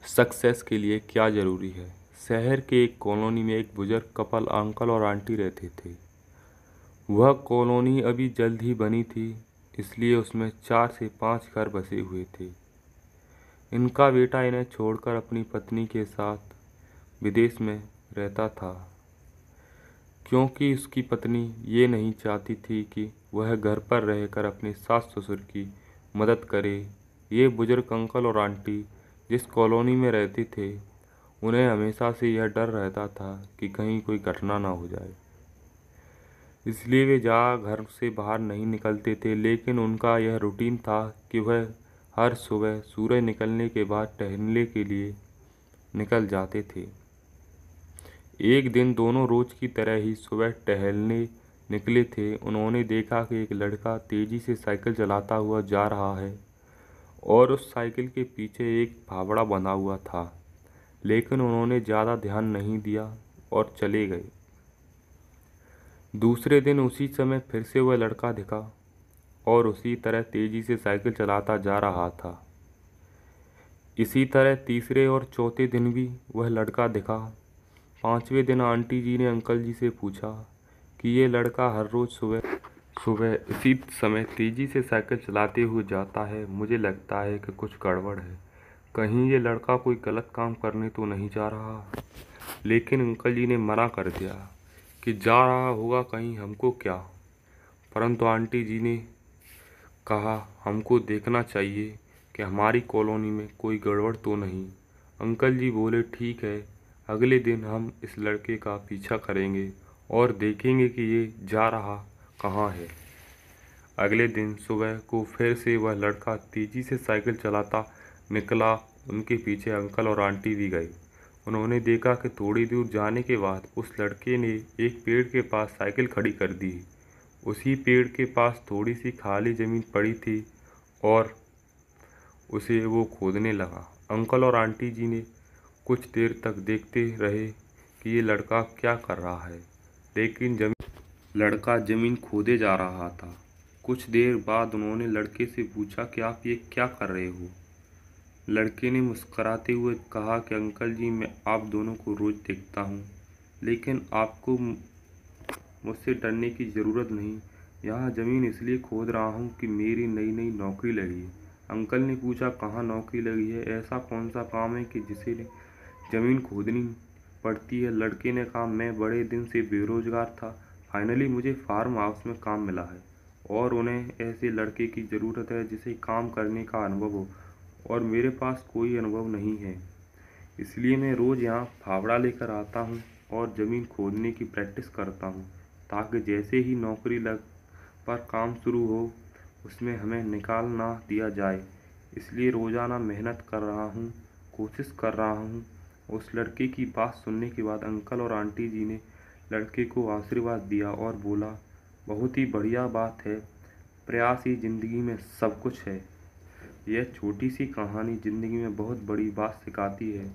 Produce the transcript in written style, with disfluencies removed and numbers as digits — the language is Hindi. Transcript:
सक्सेस के लिए क्या ज़रूरी है। शहर के एक कॉलोनी में एक बुजुर्ग कपल अंकल और आंटी रहते थे। वह कॉलोनी अभी जल्द ही बनी थी, इसलिए उसमें 4 से 5 घर बसे हुए थे। इनका बेटा इन्हें छोड़कर अपनी पत्नी के साथ विदेश में रहता था, क्योंकि उसकी पत्नी ये नहीं चाहती थी कि वह घर पर रहकर अपने सास ससुर की मदद करे। ये बुजुर्ग अंकल और आंटी जिस कॉलोनी में रहते थे, उन्हें हमेशा से यह डर रहता था कि कहीं कोई घटना ना हो जाए, इसलिए वे ज़्यादा घर से बाहर नहीं निकलते थे। लेकिन उनका यह रूटीन था कि वह हर सुबह सूरज निकलने के बाद टहलने के लिए निकल जाते थे। एक दिन दोनों रोज की तरह ही सुबह टहलने निकले थे। उन्होंने देखा कि एक लड़का तेजी से साइकिल चलाता हुआ जा रहा है और उस साइकिल के पीछे एक फावड़ा बंधा हुआ था। लेकिन उन्होंने ज़्यादा ध्यान नहीं दिया और चले गए। दूसरे दिन उसी समय फिर से वह लड़का दिखा और उसी तरह तेजी से साइकिल चलाता जा रहा था। इसी तरह तीसरे और चौथे दिन भी वह लड़का दिखा। पांचवें दिन आंटी जी ने अंकल जी से पूछा कि ये लड़का हर रोज़ सुबह सुबह इसी समय तेजी से साइकिल चलाते हुए जाता है। मुझे लगता है कि कुछ गड़बड़ है। कहीं ये लड़का कोई गलत काम करने तो नहीं जा रहा। लेकिन अंकल जी ने मना कर दिया कि जा रहा होगा, कहीं हमको क्या। परंतु आंटी जी ने कहा हमको देखना चाहिए कि हमारी कॉलोनी में कोई गड़बड़ तो नहीं। अंकल जी बोले ठीक है, अगले दिन हम इस लड़के का पीछा करेंगे और देखेंगे कि ये जा रहा कहाँ है। अगले दिन सुबह को फिर से वह लड़का तेजी से साइकिल चलाता निकला। उनके पीछे अंकल और आंटी भी गए। उन्होंने देखा कि थोड़ी दूर जाने के बाद उस लड़के ने एक पेड़ के पास साइकिल खड़ी कर दी। उसी पेड़ के पास थोड़ी सी खाली ज़मीन पड़ी थी और उसे वो खोदने लगा। अंकल और आंटी जी ने कुछ देर तक देखते रहे कि ये लड़का क्या कर रहा है, लेकिन लड़का ज़मीन खोदे जा रहा था। कुछ देर बाद उन्होंने लड़के से पूछा कि आप ये क्या कर रहे हो। लड़के ने मुस्कुराते हुए कहा कि अंकल जी, मैं आप दोनों को रोज़ देखता हूँ, लेकिन आपको मुझसे डरने की ज़रूरत नहीं। यहाँ ज़मीन इसलिए खोद रहा हूँ कि मेरी नई नई नौकरी लगी है। अंकल ने पूछा कहाँ नौकरी लगी है, ऐसा कौन सा काम है कि जिसे ज़मीन खोदनी पड़ती है। लड़के ने कहा मैं बड़े दिन से बेरोज़गार था, फाइनली मुझे फार्म हाउस में काम मिला है और उन्हें ऐसे लड़के की ज़रूरत है जिसे काम करने का अनुभव हो, और मेरे पास कोई अनुभव नहीं है। इसलिए मैं रोज़ यहाँ फावड़ा लेकर आता हूँ और ज़मीन खोदने की प्रैक्टिस करता हूँ, ताकि जैसे ही नौकरी लग पर काम शुरू हो उसमें हमें निकाल ना दिया जाए। इसलिए रोज़ाना मेहनत कर रहा हूँ, कोशिश कर रहा हूँ। उस लड़के की बात सुनने के बाद अंकल और आंटी जी ने लड़के को आशीर्वाद दिया और बोला बहुत ही बढ़िया बात है, प्रयास ही ज़िंदगी में सब कुछ है। यह छोटी सी कहानी ज़िंदगी में बहुत बड़ी बात सिखाती है।